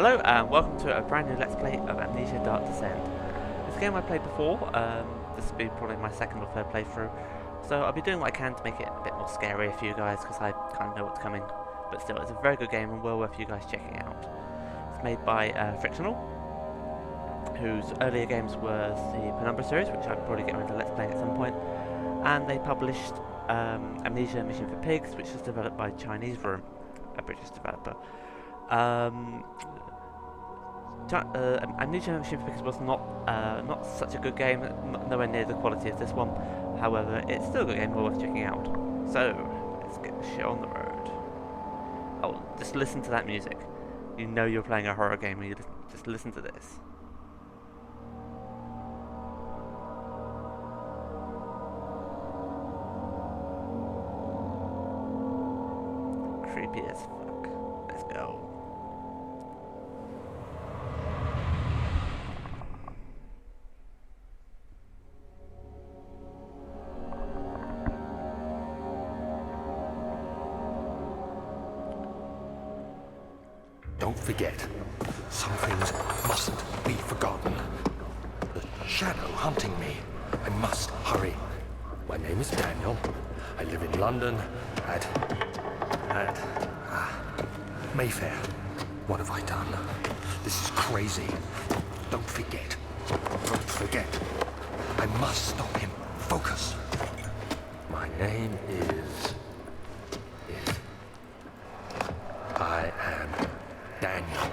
Hello and welcome to a brand new Let's Play of Amnesia Dark Descent. This game I played before, this will be probably my second or third playthrough, so I'll be doing what I can to make it a bit more scary for you guys because I kind of know what's coming, but still it's a very good game and well worth you guys checking out. It's made by Frictional, whose earlier games were the Penumbra series, which I'll probably get around to Let's Play at some point, and they published Amnesia Mission for Pigs, which was developed by Chinese Room, a British developer. Amnesia Mission for Pigs was not such a good game, nowhere near the quality of this one. However, it's still a good game, well worth checking out. So, let's get the shit on the road. Oh, just listen to that music. You know you're playing a horror game when you just listen to this. Creepy as fuck. Let's go. Don't forget, some things mustn't be forgotten. The shadow hunting me. I must hurry. My name is Daniel. I live in London at Mayfair. What have I done? This is crazy. Don't forget. Don't forget. I must stop him. Focus. My name is... I am Daniel.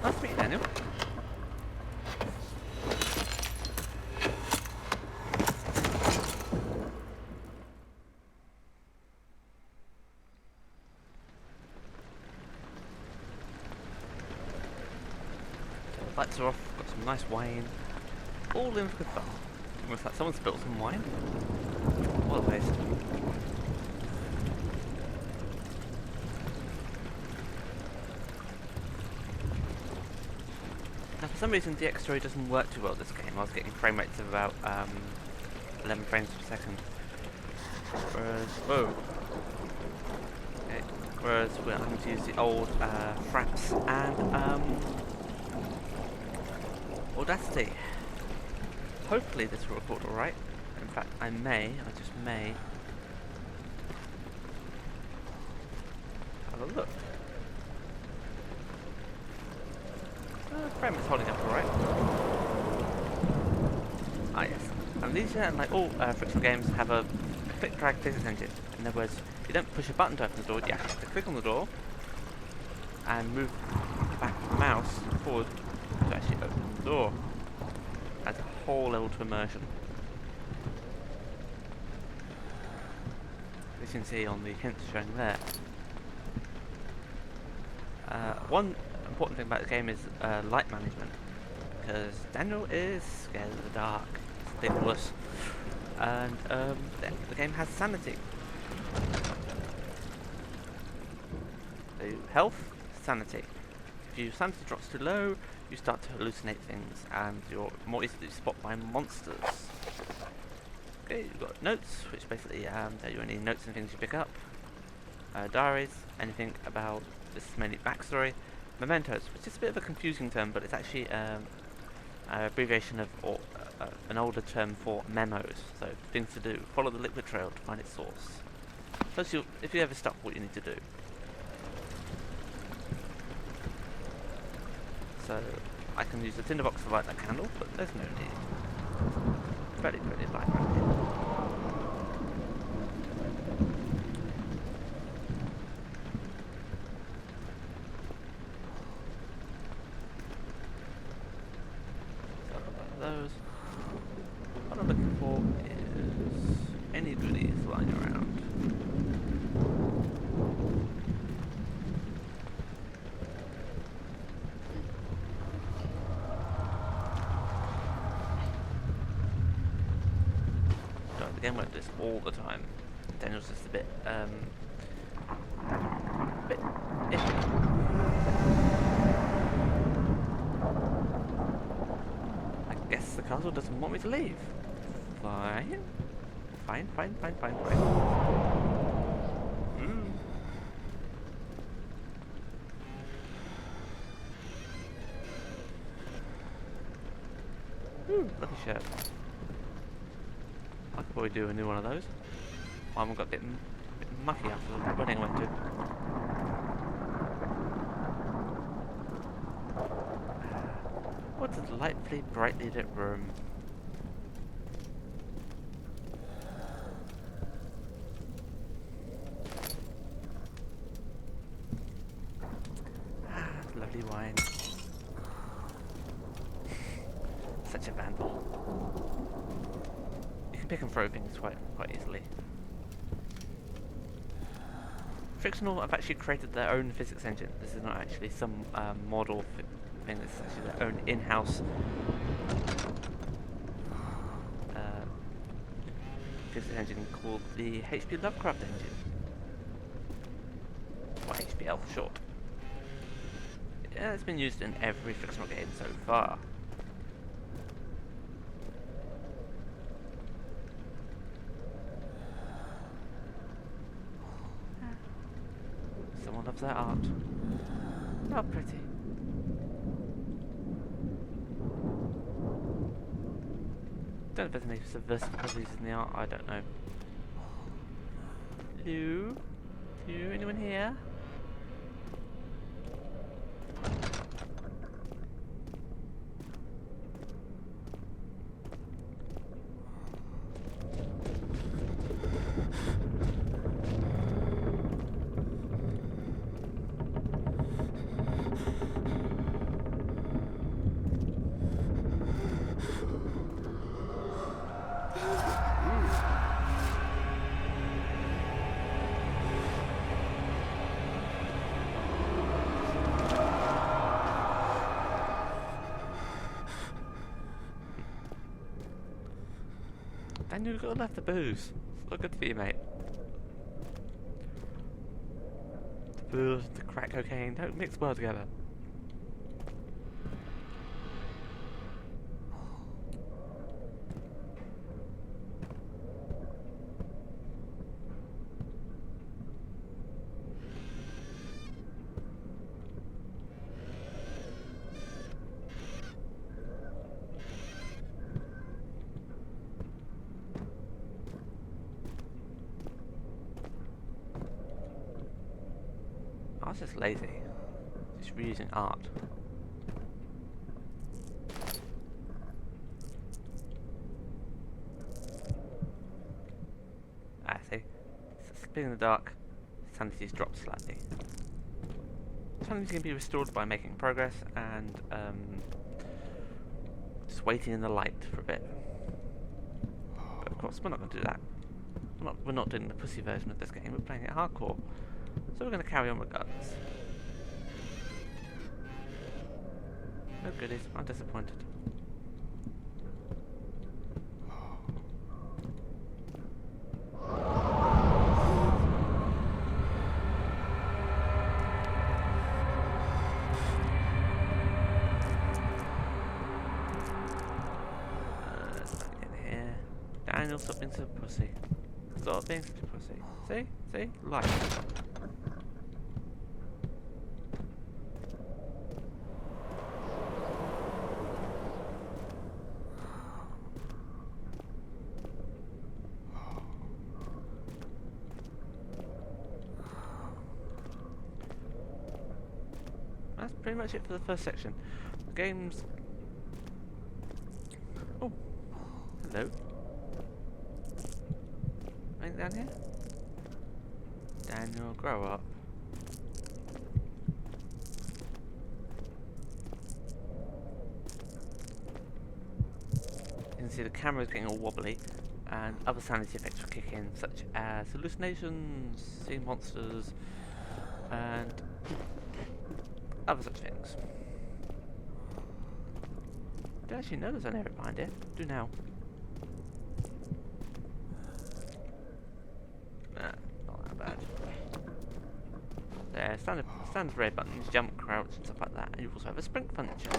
Nice to meet you, Daniel. Lights are off, got some nice wine. All in for good fun. Almost like someone spilled some wine. What a waste. Now for some reason the X story doesn't work too well this game. I was getting frame rates of about 11 frames per second. Whereas, whoa. Okay. Whereas we're having to use the old fraps and Audacity. Hopefully this will record alright. In fact, I just may have a look. Frame is holding up alright. Ah yes. Amnesia and like all Frictional games have a click drag physics engine. In other words, you don't push a button to open the door, you have to click on the door and move back the mouse forward to actually open the door. Adds a whole level to immersion. As you can see on the hints shown there. One important thing about the game is light management, because Daniel is scared of the dark. It's ridiculous. And the game has sanity. So health, sanity. If your sanity drops too low, you start to hallucinate things and you're more easily spotted by monsters. Okay, you've got notes, which basically tell you any notes and things you pick up. Diaries, anything about this is mainly backstory. Mementos, which is a bit of a confusing term, but it's actually an abbreviation of an older term for memos. So things to do. Follow the liquid trail to find its source. Plus, if you ever stuck, what you need to do. So I can use the tinderbox to light that candle, but there's no need. Very light around here. So those. What I'm looking for is any goodies lying around. The game won't do this all the time. Daniel's just a bit iffy. I guess the castle doesn't want me to leave. Fine. Fine. Hmm. 。 . Ooh, lucky shirt. I could probably do a new one of those. My one got a bit mucky after the wedding I went to. What a delightfully brightly lit room. Ah, lovely wine. Such a vandal. You can pick and throw things quite easily. Frictional have actually created their own physics engine. This is not actually some model thing, this is actually their own in-house physics engine called the HP Lovecraft engine. Or HPL for short. Yeah, it's been used in every fictional game so far. Someone loves their art. How pretty. Don't know if there's any subversive qualities in the art, I don't know. Hello? Hello? Anyone here? Daniel, you've got to left the booze. It's not good for you, mate. The booze, the crack cocaine, don't mix well together. I was just lazy. Just reusing art. I see. So sleeping in the dark, sanity's dropped slightly. Sanity can be restored by making progress and just waiting in the light for a bit. But of course, we're not going to do that. We're not doing the pussy version of this game. We're playing it hardcore. So we're going to carry on regardless. No goodies, I'm disappointed. Let's back in here. Daniel, stop being such a pussy. Stop being such a pussy. See? See? Life. That's pretty much it for the first section. The game's... Oh! Hello. Anything down here? Daniel, grow up. You can see the camera's getting all wobbly, and other sanity effects will kick in, such as hallucinations, seeing monsters, and other such things. I don't actually know there's an area behind it. Do now. Nah, not that bad. There, standard red buttons, jump, crouch, and stuff like that. And you also have a sprint function.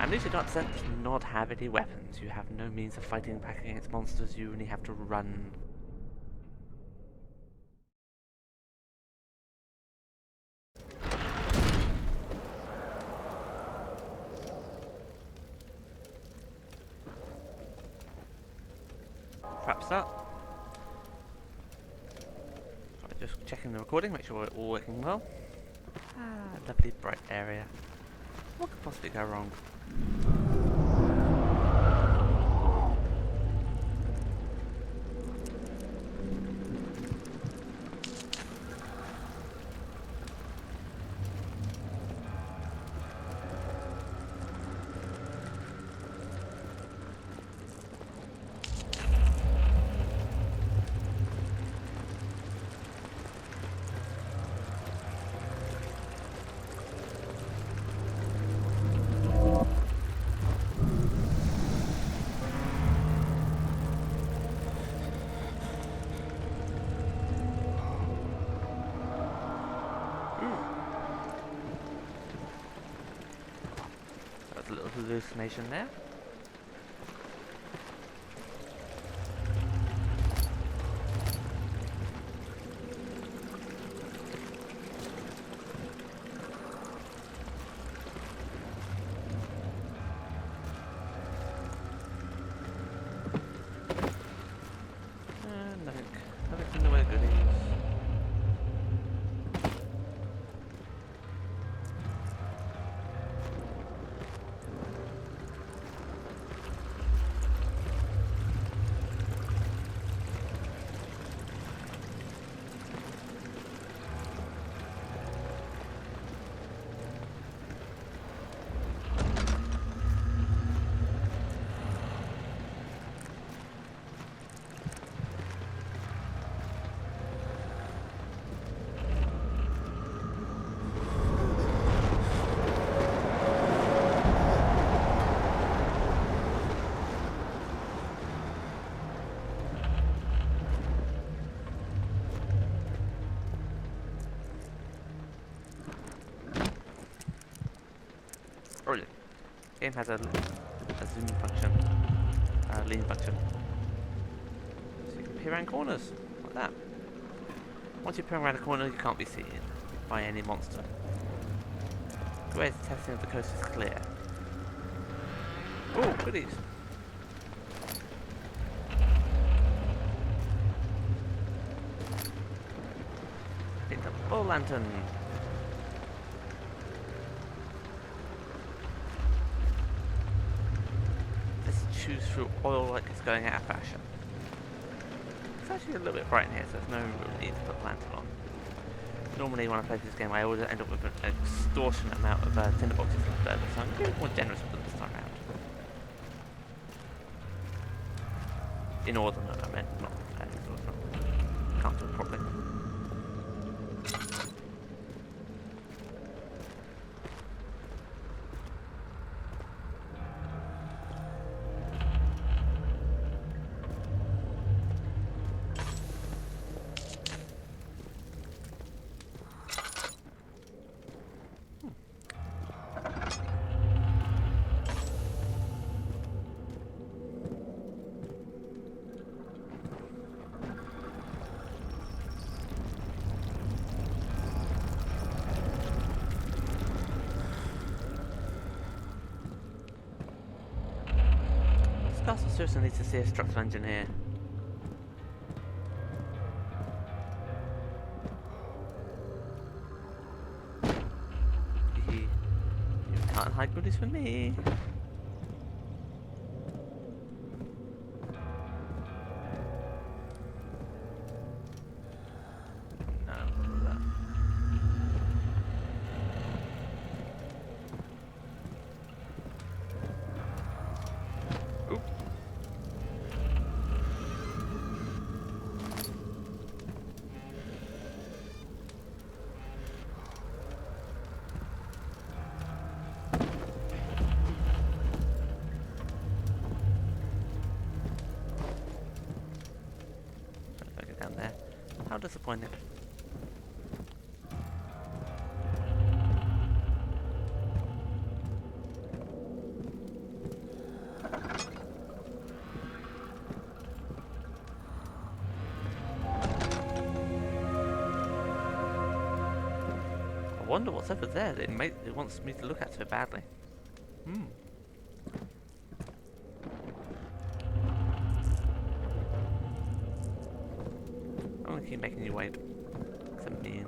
Amnesia The Dark Descent does not have any weapons. You have no means of fighting back against monsters. You only have to run. start. Right, just checking the recording, make sure we're all working well. Ah, lovely bright area. What could possibly go wrong? A little hallucination there. Nothing in the way of goodies. Brilliant. Game has a zoom function, lean function. So you can peer around corners, like that. Once you peer around a corner, you can't be seen by any monster. The way the testing of the coast is clear. Oh, goodies. Picked up a lantern. Choose through oil like it's going out of fashion. It's actually a little bit bright in here, so there's no real need to put lantern on. Normally when I play this game I always end up with an extortionate amount of tinderboxes instead, so I'm a bit more generous with them this time around. In order, no, I meant not in order. Can't do it properly. Castle seriously needs to see a structural engineer. You can't hide goodies from me. How disappointing. I wonder what's over there that it wants me to look at so badly. you making you wait. It's mean.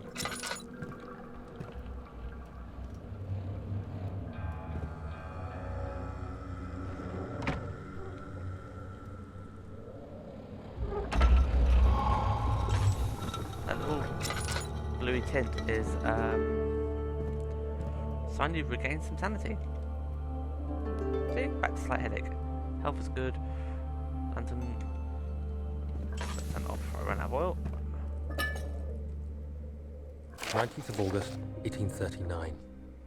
That little bluey tint is sign you've regained some sanity. See? Back to slight headache. Health is good. Lantern. Let's turn it off before I run out of oil. 19th of August, 1839.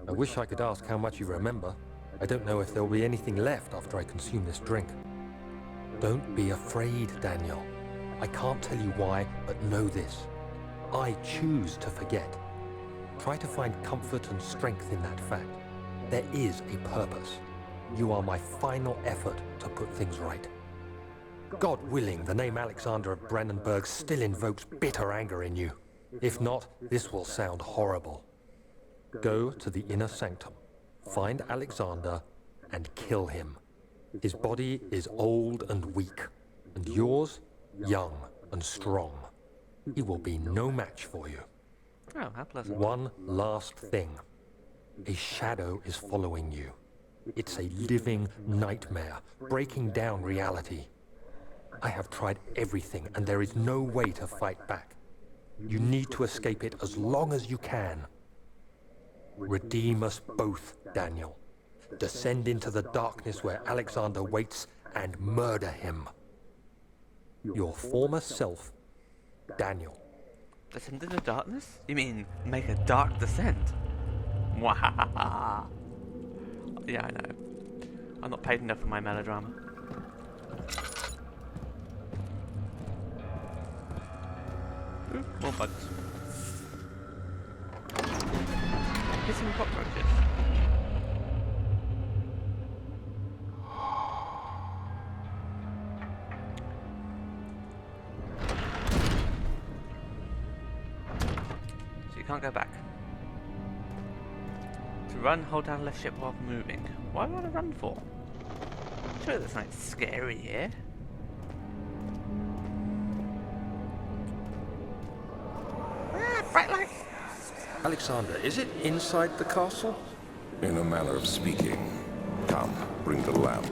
I wish I could ask how much you remember. I don't know if there will be anything left after I consume this drink. Don't be afraid, Daniel. I can't tell you why, but know this. I choose to forget. Try to find comfort and strength in that fact. There is a purpose. You are my final effort to put things right. God willing, the name Alexander of Brandenburg still invokes bitter anger in you. If not, this will sound horrible. Go to the inner sanctum, find Alexander, and kill him. His body is old and weak, and yours, young and strong. He will be no match for you. Oh, how pleasant. One last thing. A shadow is following you. It's a living nightmare, breaking down reality. I have tried everything, and there is no way to fight back. You need to escape it as long as you can. Redeem us both, Daniel. Descend into the darkness where Alexander waits and murder him. Your former self, Daniel. Descend into darkness? You mean make a dark descent? Mwahaha. Yeah, I know. I'm not paid enough for my melodrama. Ooh, more bugs. Hissing cockroaches. So you can't go back. To run, hold down left shift while moving. Why would I run for? Sure, there's something scary here. Bright light. Alexander, is it inside the castle? In a manner of speaking. Come, bring the lamp.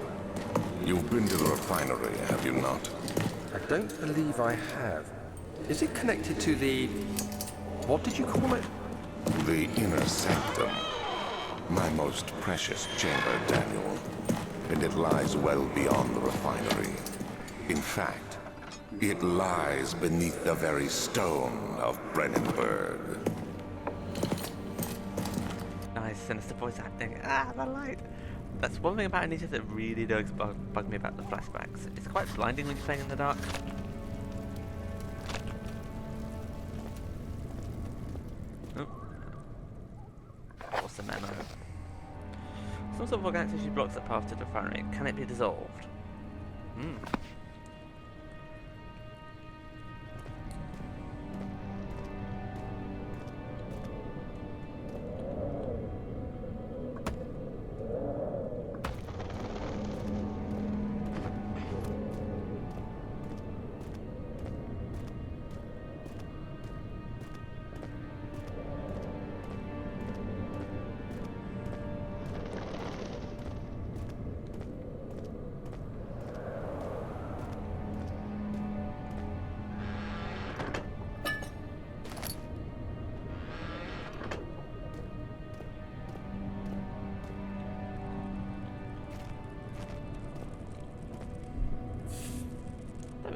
You've been to the refinery, have you not? I don't believe I have. Is it connected to the... what did you call it? The inner sanctum. My most precious chamber, Daniel. And it lies well beyond the refinery. In fact, it lies beneath the very stone of Brandenburg. Nice, sinister voice acting. Ah, the light. That's one thing about Amnesia that really does bug me about the flashbacks. It's quite blinding when you're playing in the dark. Oh. What's the memo? Some sort of organic tissue blocks the path to the refinery. Can it be dissolved? Hmm.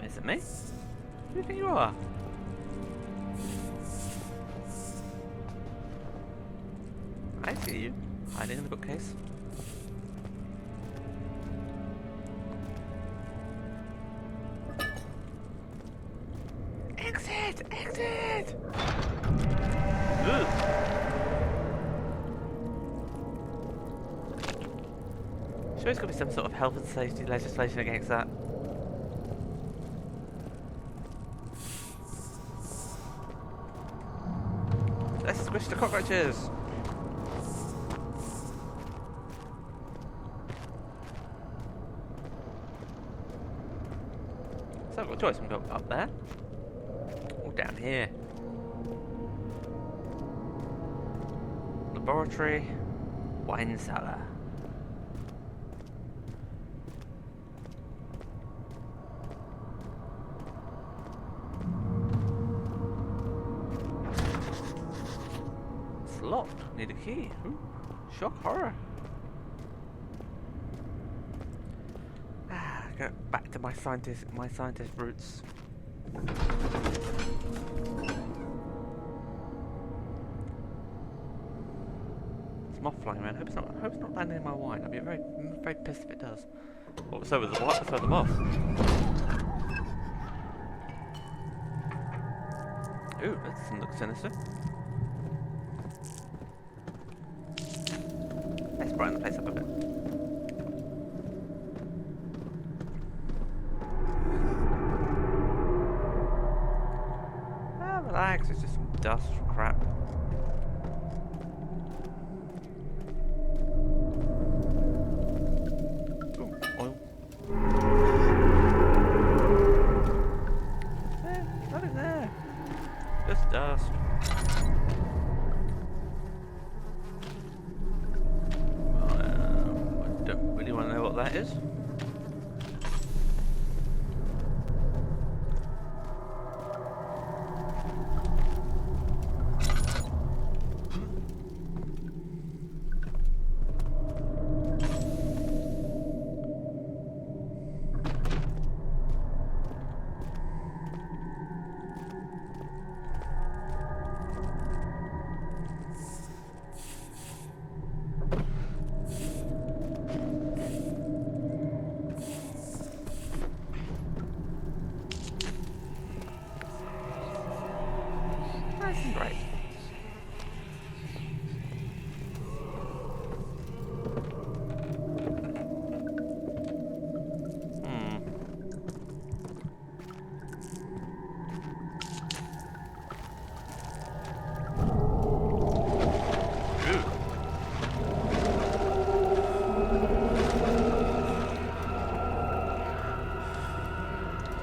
Is it me? Who do you think you are? I see you, hiding in the bookcase. Exit! Exit! Ugh. Sure, there's got to be some sort of health and safety legislation against that. Let's squish the cockroaches! So I've got a choice. I can go up there, or down here. Laboratory, wine cellar. It's locked. Need a key. Ooh, shock horror. Go back to my scientist roots. It's moth flying around. Hope it's not landing in my wine. I'd be very pissed if it does. Oh, so was the moth. Ooh, that doesn't look sinister. Let's brighten the place up a bit. Relax, it's just some dust crap. Ooh, oil. Nothing there. Just dust. I don't really want to know what that is. Right.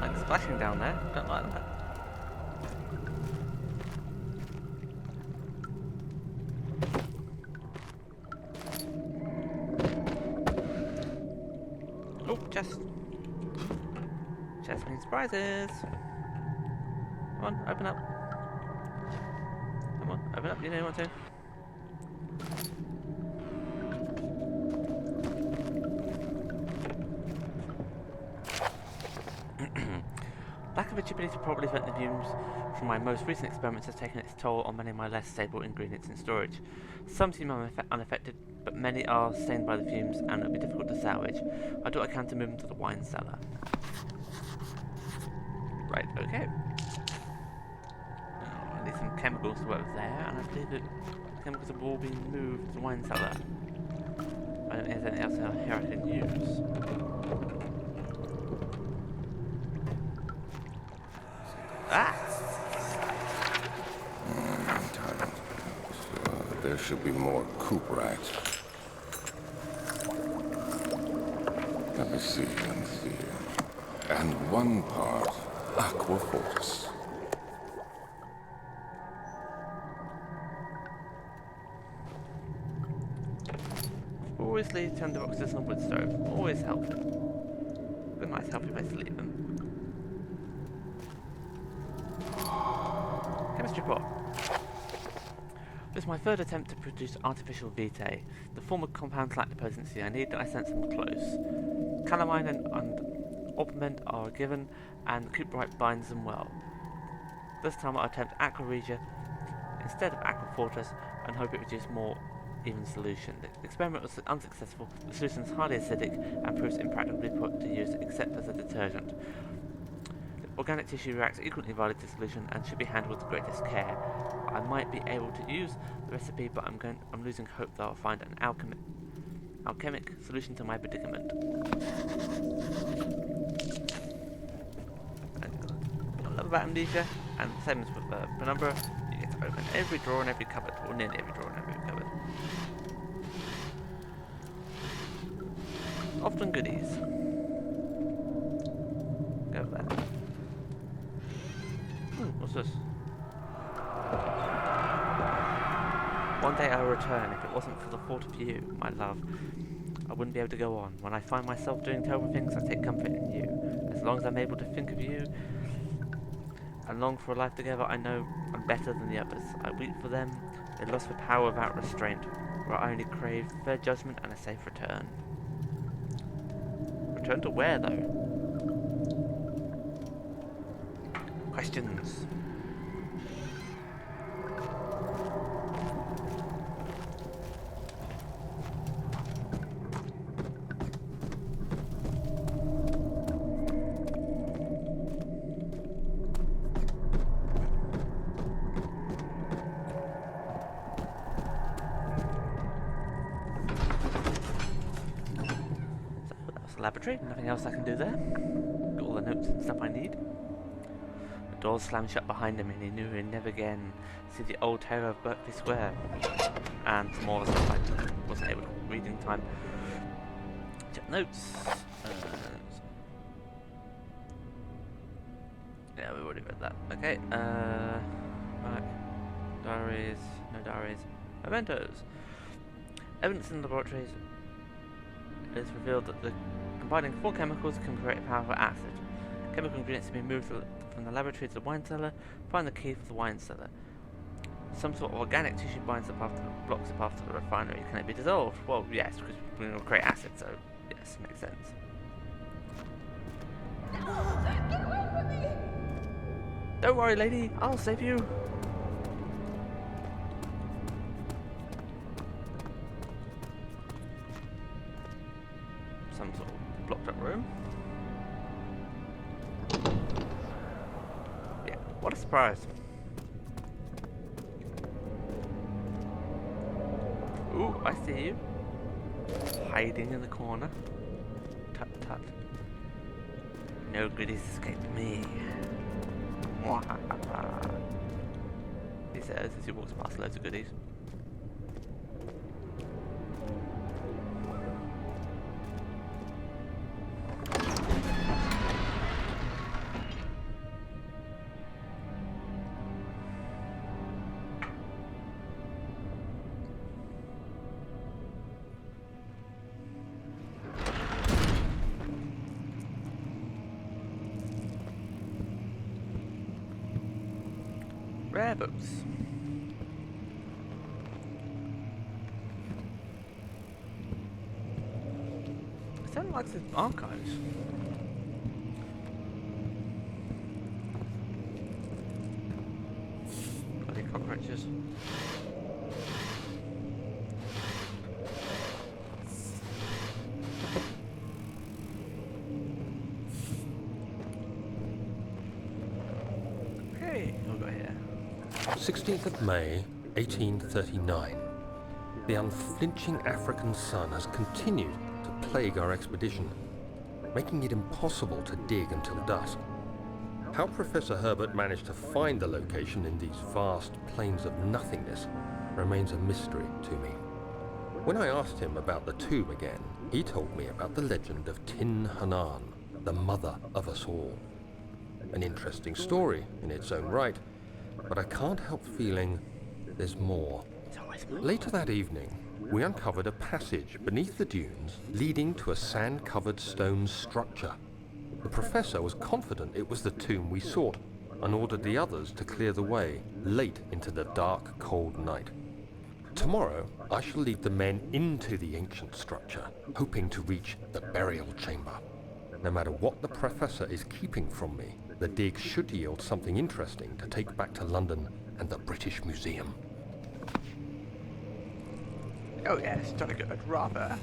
Like splashing down there. Don't like that. Oh, chest. Chest means prizes. Come on, open up. Come on, open up. You know you want to. Lack of ability to properly vent the fumes from my most recent experiments has taken its toll on many of my less stable ingredients in storage. Some seem unaffected, but many are stained by the fumes and will be difficult to salvage. I do what I can to move them to the wine cellar. Right, okay. Oh, I need some chemicals to work there, and I believe that the chemicals have all been moved to the wine cellar. I don't think there's anything else here I can use. Ah! There should be more coop rats. Let me see. And one part aqua fortis. Always leave tender boxes on wood stove. Always helpful. Good, nice healthy place to leave them. Chemistry pot. This is my third attempt to produce artificial vitae. The former compounds lack the potency I need, and I sense them close. Calamine and orpiment are given, and cuprite binds them well. This time I attempt aqua regia instead of aqua fortis, and hope it produces more even solution. The experiment was unsuccessful. The solution is highly acidic and proves impractically put to use except as a detergent. The organic tissue reacts equally widely to the solution and should be handled with the greatest care. I might be able to use the recipe, but I'm losing hope that I'll find an alchemic solution to my predicament. What I love about Amnesia, and the same as with Penumbra, you get to open every drawer and every cupboard, or nearly every drawer and every cupboard. Often goodies. Go there. What's What's this? One day I will return. If it wasn't for the thought of you, my love, I wouldn't be able to go on. When I find myself doing terrible things, I take comfort in you. As long as I'm able to think of you and long for a life together, I know I'm better than the others. I weep for them. They lost their power without restraint, where I only crave fair judgment and a safe return. Return to where, though? Questions. Laboratory, nothing else I can do there. Got all the notes and stuff I need. The doors slammed shut behind him and he knew he'd never again see the old terror of Berkeley Square. And some more stuff I wasn't able to read in time. Check notes. Yeah, we already read that. Okay, back. Diaries, no diaries. Mementos. Evidence in the laboratories is revealed that the combining 4 chemicals can create a powerful acid. Chemical ingredients have been moved from the laboratory to the wine cellar. Find the key for the wine cellar. Some sort of organic tissue blocks the path to the refinery. Can it be dissolved? Well, yes, because we will create acid, so yes, makes sense. Get away from me! Don't worry, lady, I'll save you. Some sort of blocked up room. Yeah, what a surprise. Ooh, I see you. Hiding in the corner. Tut tut. No goodies escape me. He says as he walks past loads of goodies. Rare books. It sounds like the archives. Bloody cockroaches. Okay, what we got here? 16th of May, 1839. The unflinching African sun has continued to plague our expedition, making it impossible to dig until dusk. How Professor Herbert managed to find the location in these vast plains of nothingness remains a mystery to me. When I asked him about the tomb again, he told me about the legend of Tin Hanan, the mother of us all. An interesting story in its own right, but I can't help feeling there's more. Later that evening, we uncovered a passage beneath the dunes leading to a sand-covered stone structure. The professor was confident it was the tomb we sought and ordered the others to clear the way late into the dark, cold night. Tomorrow, I shall lead the men into the ancient structure, hoping to reach the burial chamber. No matter what the professor is keeping from me, the dig should yield something interesting to take back to London and the British Museum. Oh yes, jolly good, rather.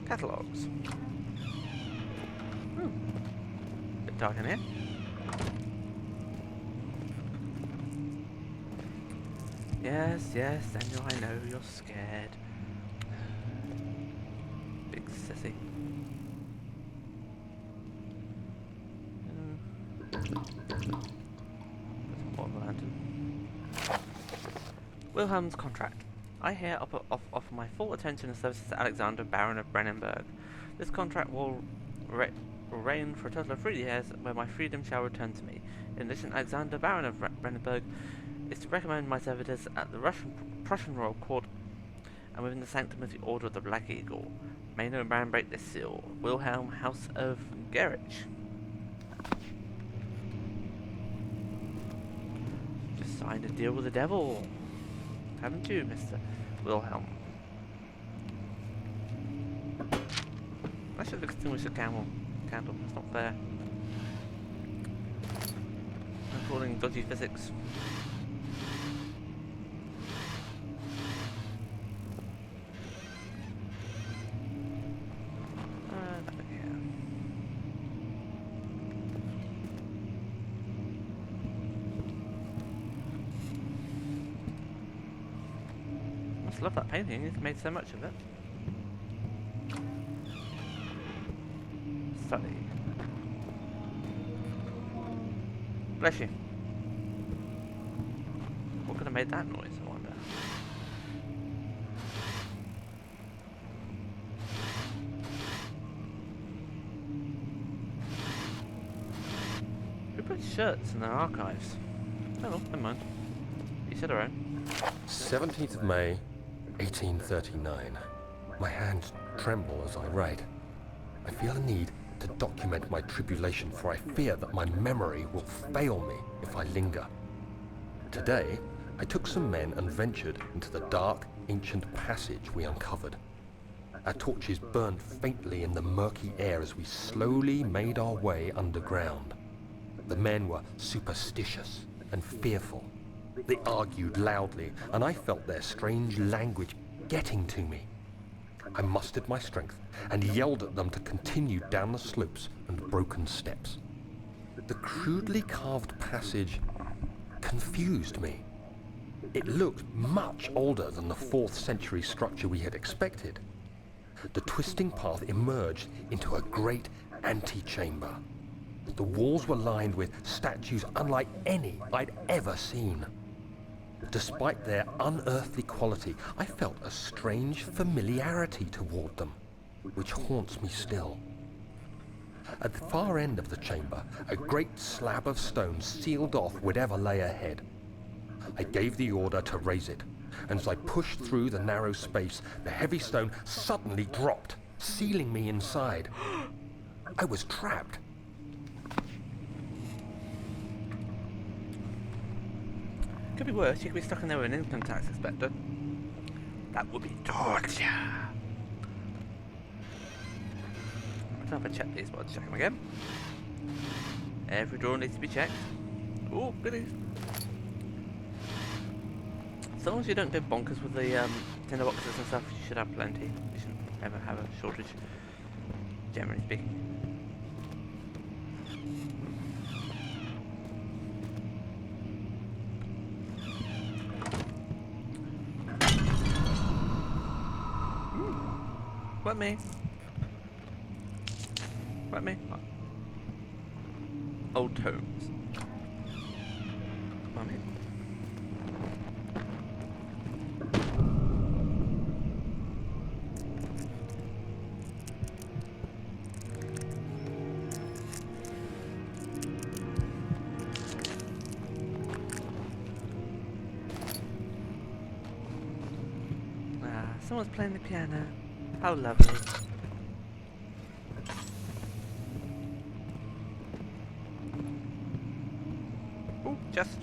Catalogues. Bit dark in here. Yes, yes, Daniel, I know you're scared. Big sissy. Wilhelm's contract. I here offer my full attention and services to Alexander, Baron of Brennenburg. This contract will will reign for a total of 3 years, where my freedom shall return to me. In addition, Alexander, Baron of Brandenburg, is to recommend my services at the Prussian Royal Court and within the sanctum of the Order of the Black Eagle. May no man break this seal. Wilhelm, House of Gerich. Just signed a deal with the devil, haven't you, Mr. Wilhelm? I should have extinguished the candle. That's not fair. I'm calling dodgy physics. Nothing here. Must love that painting. He's made so much of it. Study. Bless you. What could have made that noise, I wonder? Who puts shirts in their archives? Oh, well, never mind. You said her own. 17th of May, 1839. My hands tremble as I write. I feel a need to document my tribulation, for I fear that my memory will fail me if I linger. Today, I took some men and ventured into the dark, ancient passage we uncovered. Our torches burned faintly in the murky air as we slowly made our way underground. The men were superstitious and fearful. They argued loudly, and I felt their strange language getting to me. I mustered my strength and yelled at them to continue down the slopes and broken steps. The crudely carved passage confused me. It looked much older than the 4th century structure we had expected. The twisting path emerged into a great antechamber. The walls were lined with statues unlike any I'd ever seen. Despite their unearthly quality, I felt a strange familiarity toward them, which haunts me still. At the far end of the chamber, a great slab of stone sealed off whatever lay ahead. I gave the order to raise it, and as I pushed through the narrow space, the heavy stone suddenly dropped, sealing me inside. I was trapped. Could be worse. You could be stuck in there with an income tax inspector. That would be torture. I don't know if I checked these, but I'll check them again. Every door needs to be checked. Oh, goodies. As long as you don't go bonkers with the tinder boxes and stuff, you should have plenty. You shouldn't ever have a shortage, generally speaking. What me? What me? Old tomes. What me? Someone's playing the piano. How lovely. Oh, just.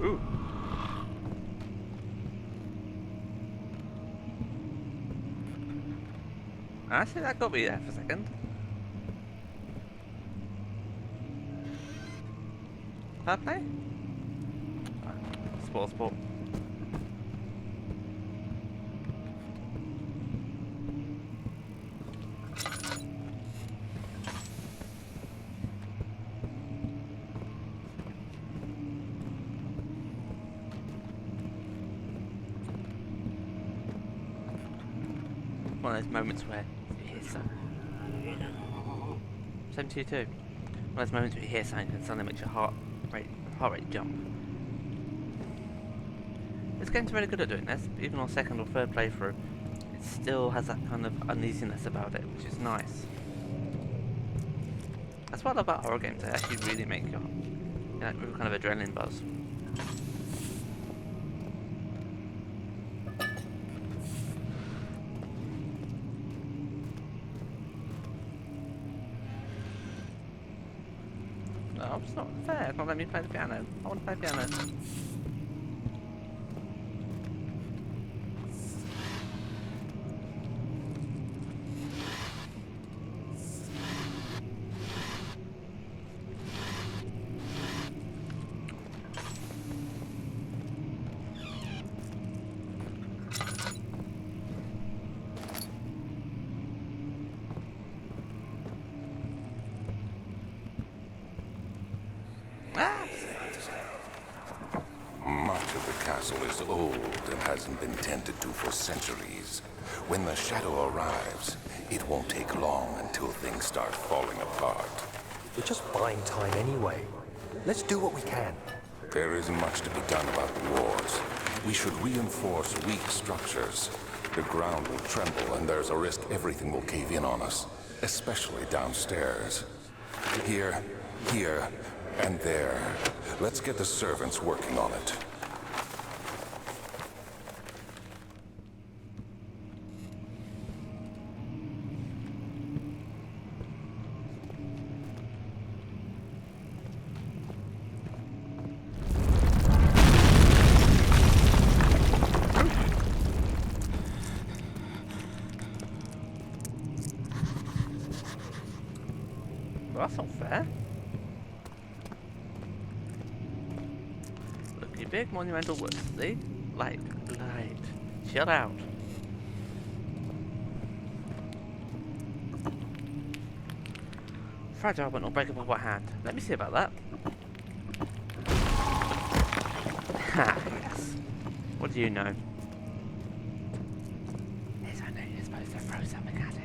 Ooh. I see that got me there for a second. Fair play? Sport. One of those moments where you hear something. Same to you too. One of those moments where you hear something and suddenly makes your heart rate jump. This game's really good at doing this, even on second or third playthrough. It still has that kind of uneasiness about it, which is nice. That's what I love about horror games. They actually really make your, real kind of adrenaline buzz. No, it's not fair. It's not letting me play the piano. I want to play piano. Much of the castle is old and hasn't been tended to for centuries. When the shadow arrives, it won't take long until things start falling apart. We're just buying time anyway. Let's do what we can. There isn't much to be done about the walls. We should reinforce weak structures. The ground will tremble and there's a risk everything will cave in on us, especially downstairs. Here, and there. Let's get the servants working on it. Well, that's not fair. Look, you big monumental words. See? Light. Chill out. Fragile but not breakable by hand. Let me see about that. Ha, yes. What do you know? Yes, I know you're supposed to throw something at it.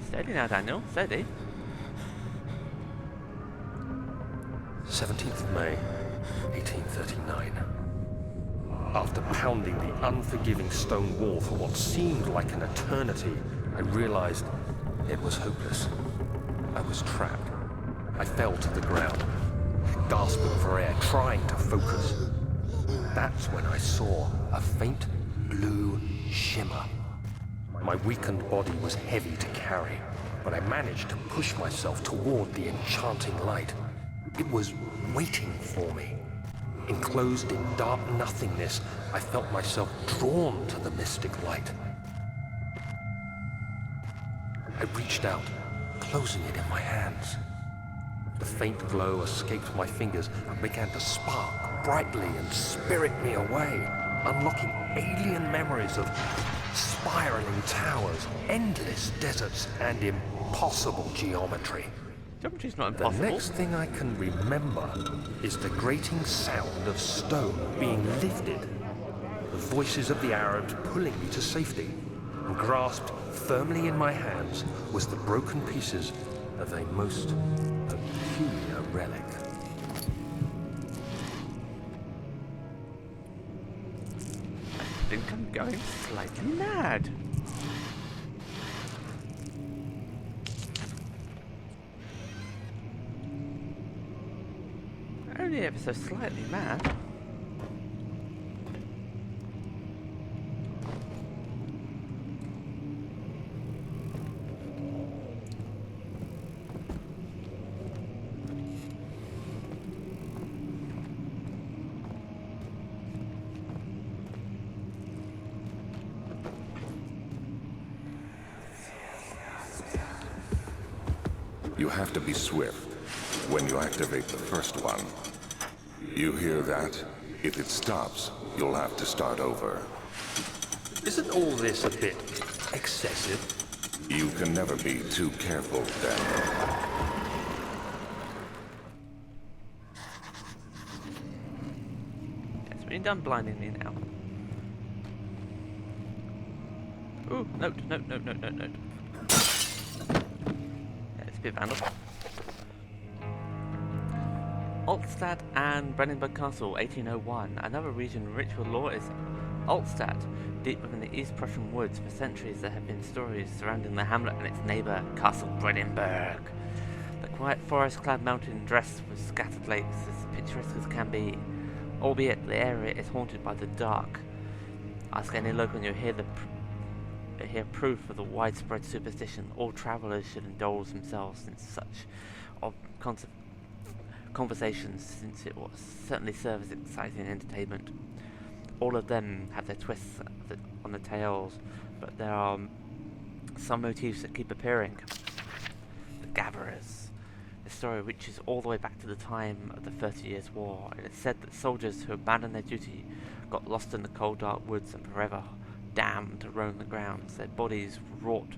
Steady now, Daniel. Steady. 17th of May, 1839. After pounding the unforgiving stone wall for what seemed like an eternity, I realized it was hopeless. I was trapped. I fell to the ground, gasping for air, trying to focus. That's when I saw a faint blue shimmer. My weakened body was heavy to carry, but I managed to push myself toward the enchanting light. It was waiting for me. Enclosed in dark nothingness, I felt myself drawn to the mystic light. I reached out, closing it in my hands. The faint glow escaped my fingers and began to spark brightly and spirit me away, unlocking alien memories of spiraling towers, endless deserts, and impossible geometry. Geometry's not The impossible. next thing I can remember is the grating sound of stone being lifted, the voices of the Arabs pulling me to safety, and grasped firmly in my hands was the broken pieces of a most peculiar relic. I think I'm going slightly mad. Only ever so slightly mad. You have to be swift when you activate the first one. You hear that? If it stops, you'll have to start over. Isn't all this a bit excessive? You can never be too careful, Daniel. Yes, we're done blinding me now. Ooh, note. Yeah, it's a bit vandal. Altstadt and Brennenburg Castle, 1801. Another region rich with lore is Altstadt. Deep within the East Prussian woods, for centuries there have been stories surrounding the hamlet and its neighbour, Castle Brennenburg. The quiet forest-clad mountain dressed with scattered lakes, as picturesque as can be, albeit the area is haunted by the dark. Ask any local and you'll hear proof of the widespread superstition. All travellers should indulge themselves in such conversations, since it will certainly serve as exciting entertainment. All of them have their twists on the tales, but there are some motifs that keep appearing. The Gatherers. The story reaches all the way back to the time of the 30 Years' War. It is said that soldiers who abandoned their duty got lost in the cold dark woods and forever damned to roam the grounds. Their bodies, wrought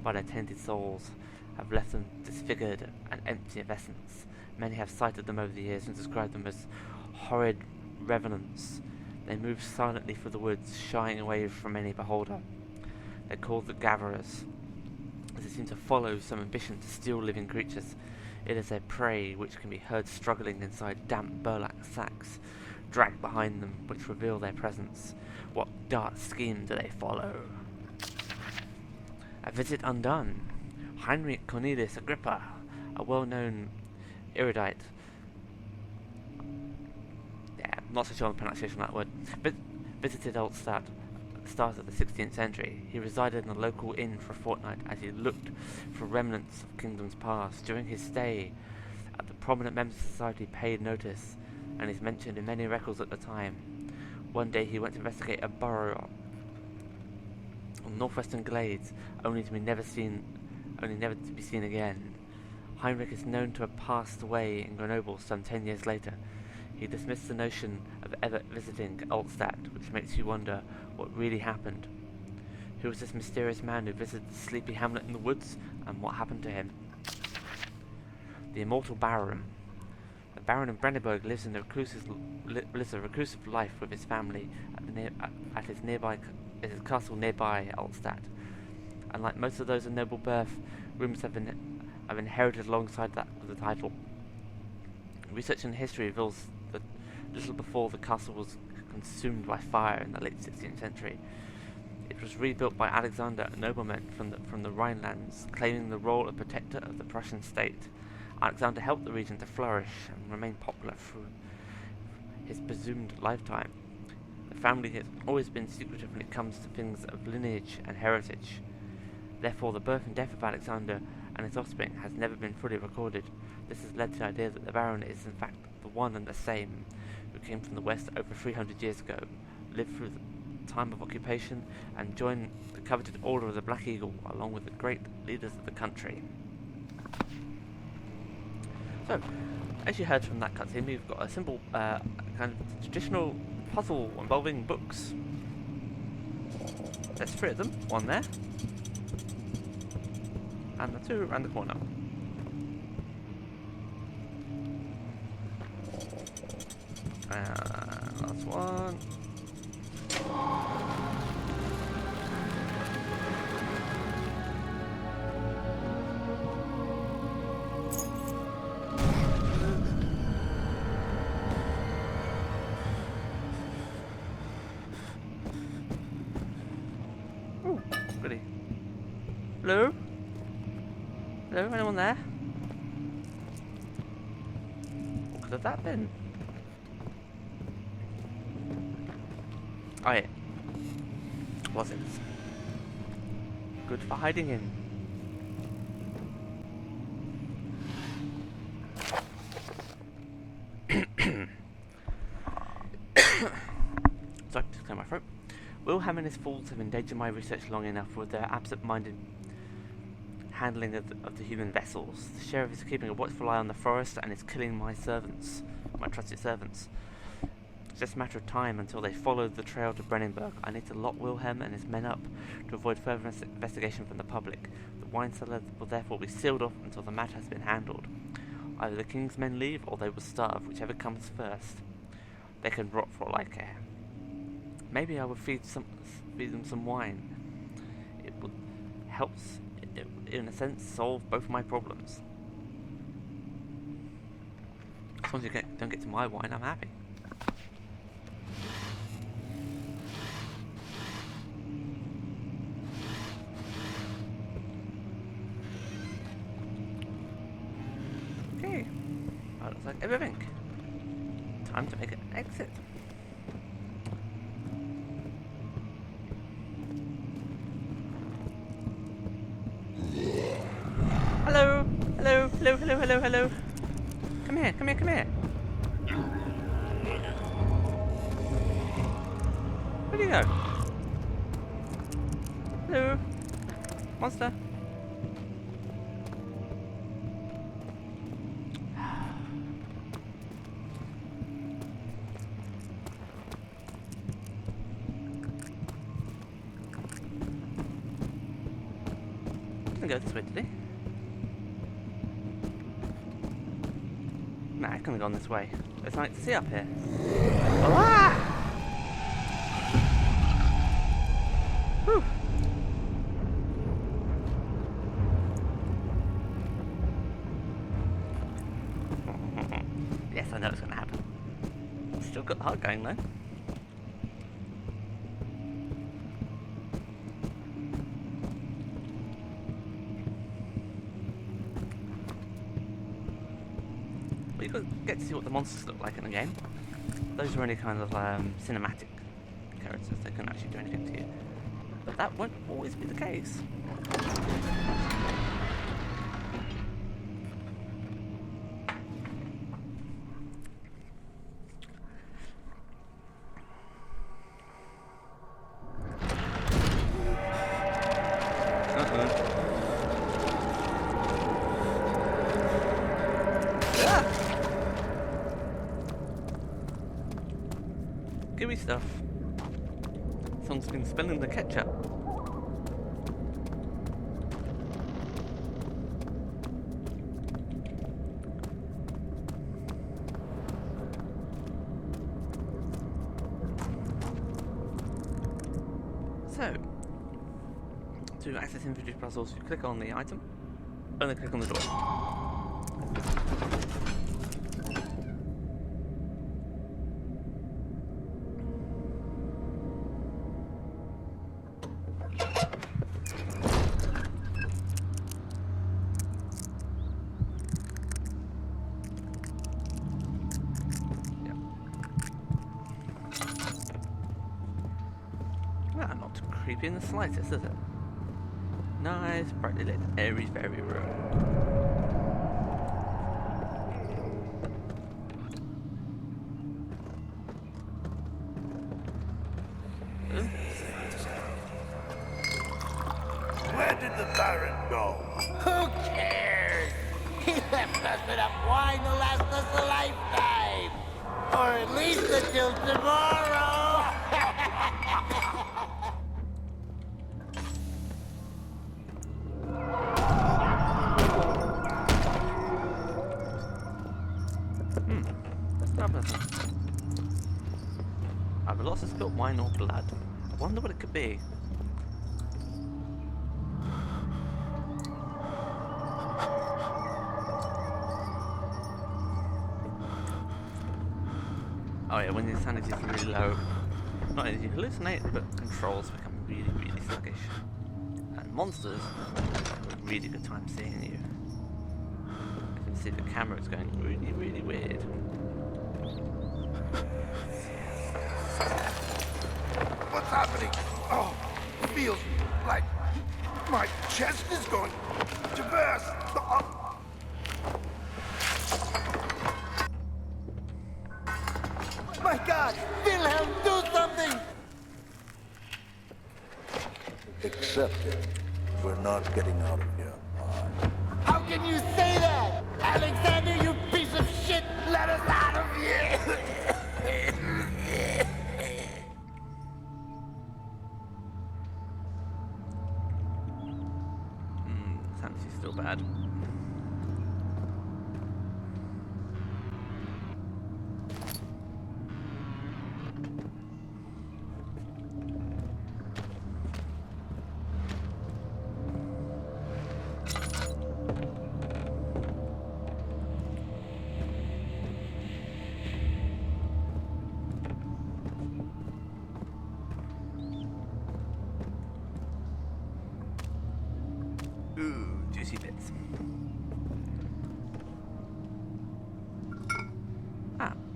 by their tainted souls, have left them disfigured and empty of essence. Many have cited them over the years and described them as horrid revenants. They move silently through the woods, shying away from any beholder. They're called the Gatherers, as they seem to follow some ambition to steal living creatures. It is their prey which can be heard struggling inside damp burlap sacks, dragged behind them, which reveal their presence. What dark scheme do they follow? A visit undone. Heinrich Cornelius Agrippa, a well-known erudite. Yeah, not so sure on the pronunciation of that word. Visited Altstadt at the start of the 16th century. He resided in a local inn for a fortnight as he looked for remnants of kingdoms past. During his stay at the prominent members of society paid notice, and is mentioned in many records at the time. One day he went to investigate a burrow on northwestern glades, only never to be seen again. Heinrich is known to have passed away in Grenoble some 10 years later. He dismissed the notion of ever visiting Altstadt, which makes you wonder what really happened. Who was this mysterious man who visited the sleepy hamlet in the woods, and what happened to him? The immortal Baron. The Baron of Brennenburg lives a reclusive life with his family at his castle nearby Altstadt. Unlike most of those of noble birth, rumors have inherited alongside that of the title. Research in history reveals that little before the castle was consumed by fire in the late 16th century. It was rebuilt by Alexander, a nobleman from the Rhinelands, claiming the role of protector of the Prussian state. Alexander helped the region to flourish and remain popular through his presumed lifetime. The family has always been secretive when it comes to things of lineage and heritage. Therefore, the birth and death of Alexander and his offspring has never been fully recorded. This has led to the idea that the Baron is in fact the one and the same, who came from the west over 300 years ago, lived through the time of occupation, and joined the coveted Order of the Black Eagle along with the great leaders of the country. So, as you heard from that cutscene, we've got a simple kind of traditional puzzle involving books. There's 3 of them, 1 there, and the 2 around the corner. Last one. Oh, goody. Hello? Hello, anyone there? What could have that been? Oh yeah. Was it? Good for hiding in. Sorry, just clear my throat. Wilhelm and his fools have endangered my research long enough with their absent-minded handling of the human vessels. The sheriff is keeping a watchful eye on the forest and is killing my servants, my trusted servants. It's just a matter of time until they follow the trail to Brennenburg. I need to lock Wilhelm and his men up to avoid further investigation from the public. The wine cellar will therefore be sealed off until the matter has been handled. Either the king's men leave or they will starve, whichever comes first. They can rot for all I care. Maybe I will feed them some wine. It will help, in a sense, solve both of my problems. As long as you don't get to my wine, I'm happy. Okay, that looks like everything. Time to make an exit. Hello, hello, hello, hello, hello, hello. Come here, come here, come here. Where'd you go? Hello, monster. Didn't go this way, did he? Nah, I couldn't have gone this way. There's something to see up here. Ah! Whew. Yes, I know it's going to happen. Still got the heart going though. You get to see what the monsters look like in the game. Those are only kind of cinematic characters. They couldn't actually do anything to you. But that won't always be the case. Gooey stuff. Someone's been spilling the ketchup. So, to access inventory puzzles, you click on the item, and then click on the door. Well, not creepy in the slightest, is it? Nice, brightly lit, airy, fairy room. Where did the Baron go? Who cares? He left us enough wine to last us a lifetime. Or at least until tomorrow. I've lost a spilt wine or blood. I wonder what it could be. Oh yeah, when the sanity is really low, not only do you hallucinate, but controls become really, really sluggish. And monsters have a really good time seeing you. You can see the camera is going really, really weird. What's happening? Oh, it feels like my chest is going to burst. My God! Wilhelm, do something! Accept it. We're not getting out of here. Alexander, you piece of shit! Let us out of here! Sanity's still bad. Ooh, juicy bits.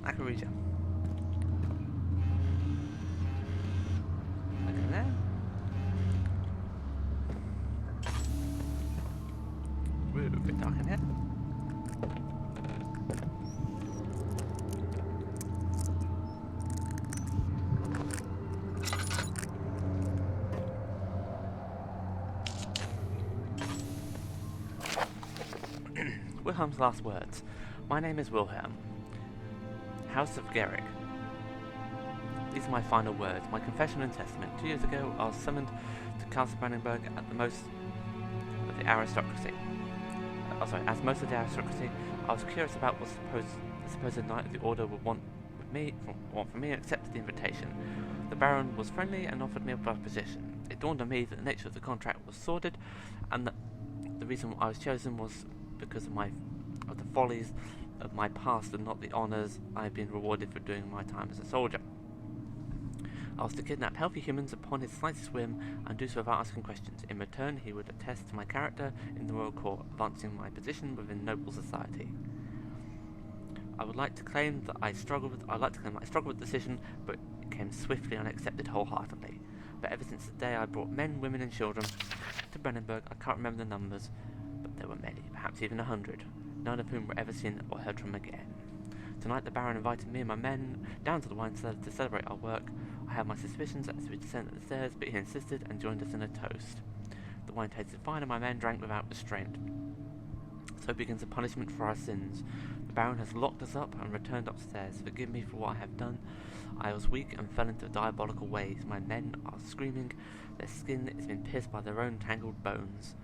I can read you. Look in there. Ooh, a bit dark in here. Wilhelm's last words. My name is Wilhelm. House of Gehrig. These are my final words, my confession and testament. 2 years ago, I was summoned to Castle Brandenburg at the most of the aristocracy. As most of the aristocracy, I was curious about what the supposed knight of the order would want from me, and accepted the invitation. The Baron was friendly and offered me a position. It dawned on me that the nature of the contract was sordid, and that the reason I was chosen was because of the follies of my past and not the honours I had been rewarded for doing my time as a soldier. I was to kidnap healthy humans upon his slightest whim and do so without asking questions. In return, he would attest to my character in the royal court, advancing my position within noble society. I would like to claim that I struggled with the decision, but it came swiftly and accepted wholeheartedly. But ever since the day I brought men, women and children to Brandenburg, I can't remember the numbers, but there were many, perhaps even 100, none of whom were ever seen or heard from again. Tonight the Baron invited me and my men down to the wine cellar to celebrate our work. I had my suspicions as we descended the stairs, but he insisted and joined us in a toast. The wine tasted fine and my men drank without restraint. So begins the punishment for our sins. The Baron has locked us up and returned upstairs. Forgive me for what I have done. I was weak and fell into diabolical ways. My men are screaming. Their skin has been pierced by their own tangled bones.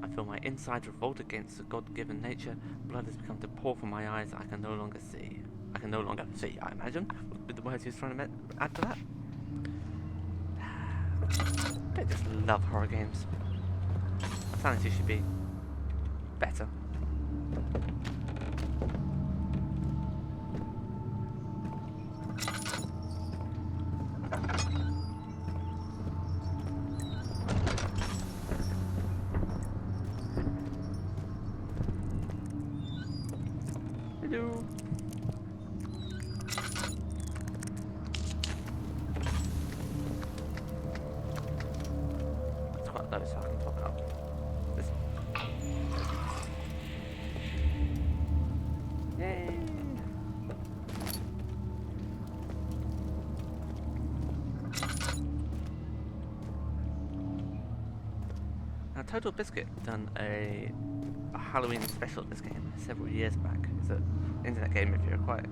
I feel my insides revolt against the God-given nature. Blood has begun to pour from my eyes. I can no longer see. I imagine, would be the words he was trying to add to that. Don't just love horror games. Sanity should be better. Hello. It's quite low, so I can top it up. This. Yay! Now, Total Biscuit done a Halloween special of this game several years back. It's an internet game if you're a quite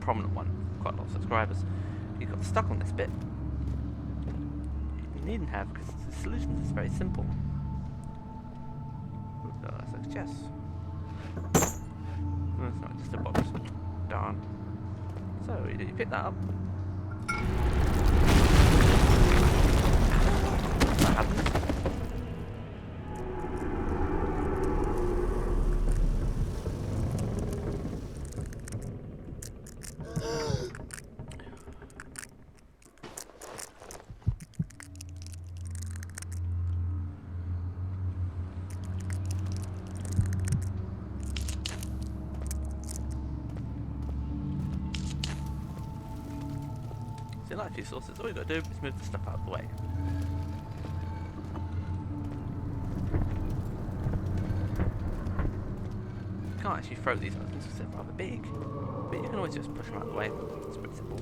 prominent one, quite a lot of subscribers. You got stuck on this bit. You needn't have, because the solution is very simple. So yes. No, it's not just a box. Darn. So you pick that up. What happens? So like a few sources, all you gotta do is move the stuff out of the way. You can't actually throw these items because they're rather big, but you can always just push them out of the way. It's pretty simple.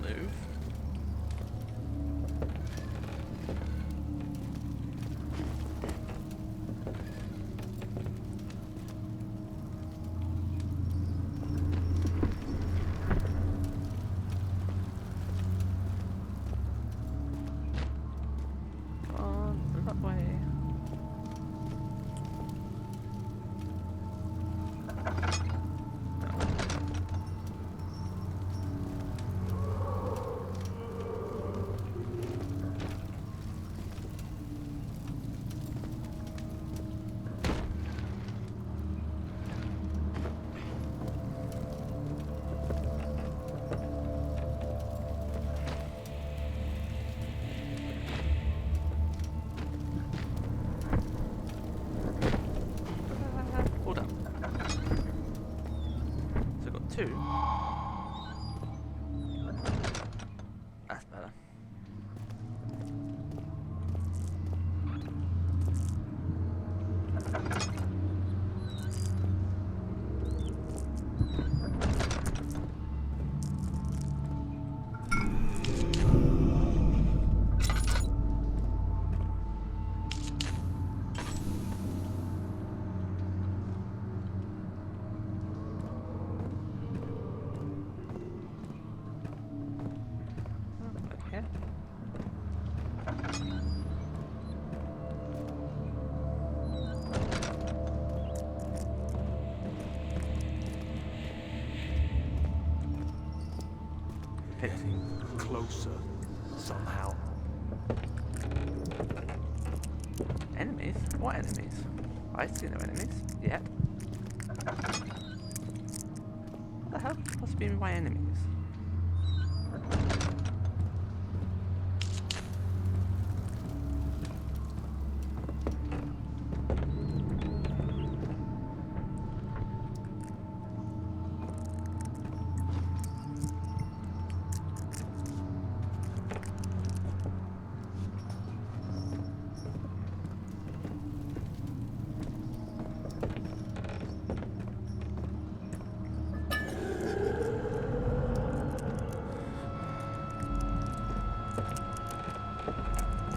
move. Come on, move that way. Hold up. So I've got 2. That's better. Okay. Getting closer somehow. Enemies? What enemies? I see no enemies yet. What the hell? What's been my enemies?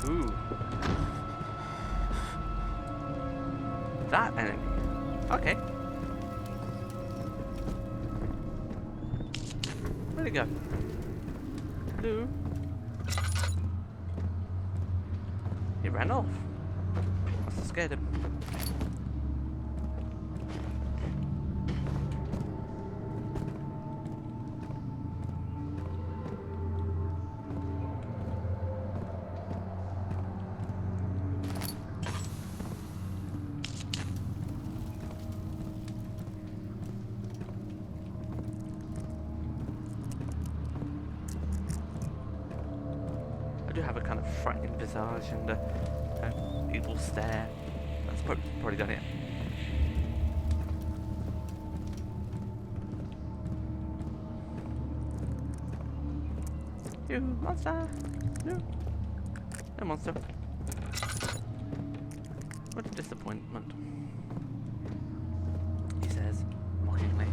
Ooh. That enemy. Okay. Where'd it go? Hello? He ran off. Must have scared him. I do have a kind of frightening visage and a evil stare. That's probably done it. You monster! No, no monster. What a disappointment. He says mockingly.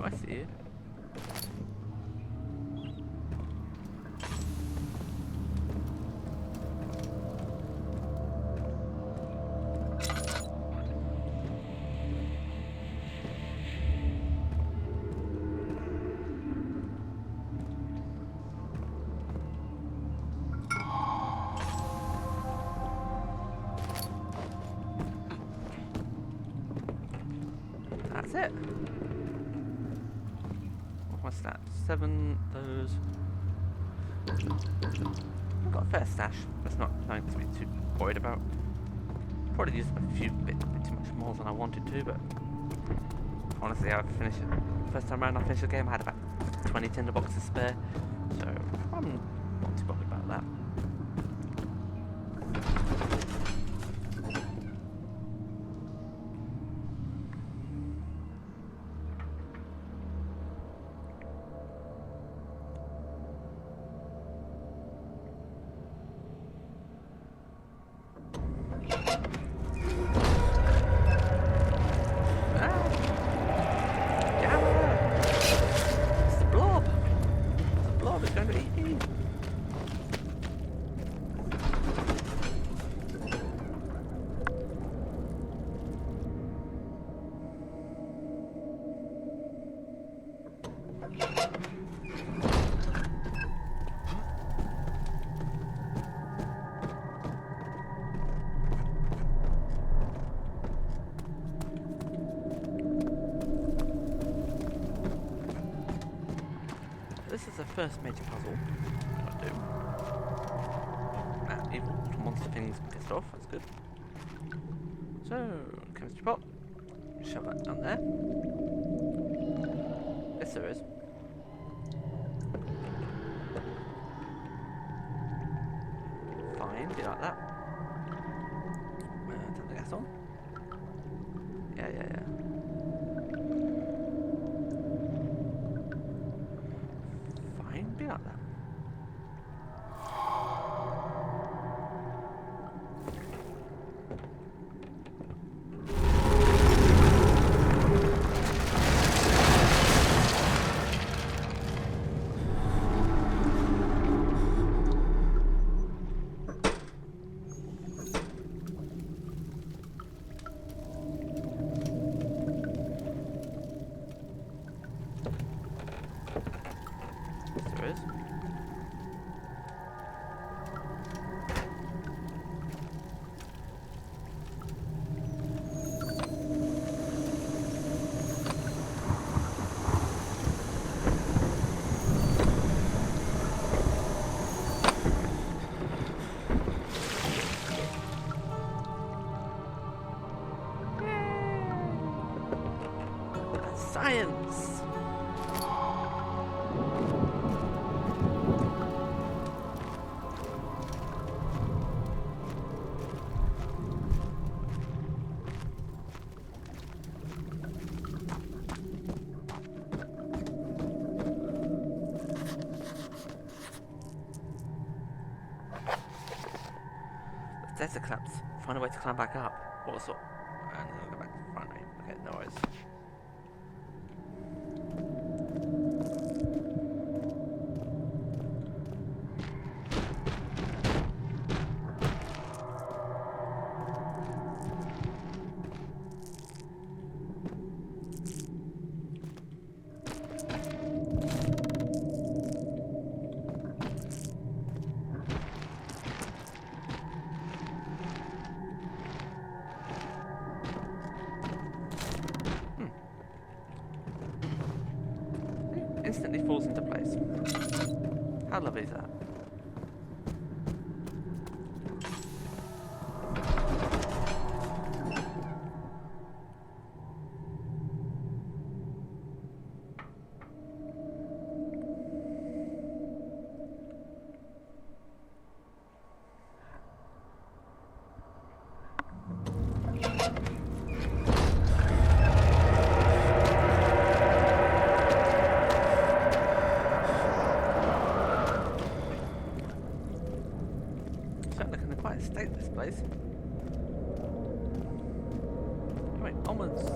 I see it. That's it. What's that? 7 those. I've got a fair stash. That's not something to be too worried about. Probably used a bit too much more than I wanted to, but honestly, I've finished it. First time around I finished the game, I had about 20 tinderboxes spare, so I'm not too bothered about that. first major puzzle. I'll do. Evil little monster things pissed off, that's good. So, chemistry pot. Shove that down there. Yes, there is. Fine, do you like that? Turn the gas on. Yeah. Fine, be like that. There is. Science! There's the collapse. Find a way to climb back up. What sort? And then I'll go back to the front way. Okay, no worries. Instantly falls into place. How lovely is that? Looking in quite a state, this place. Right, onwards.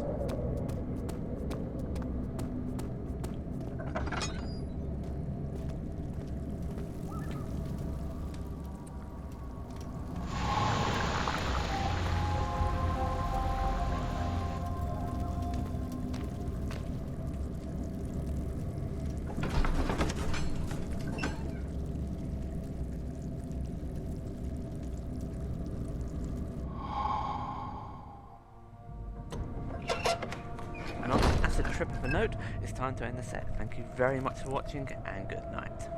And on that acid trip of a note, it's time to end the set. Thank you very much for watching, and good night.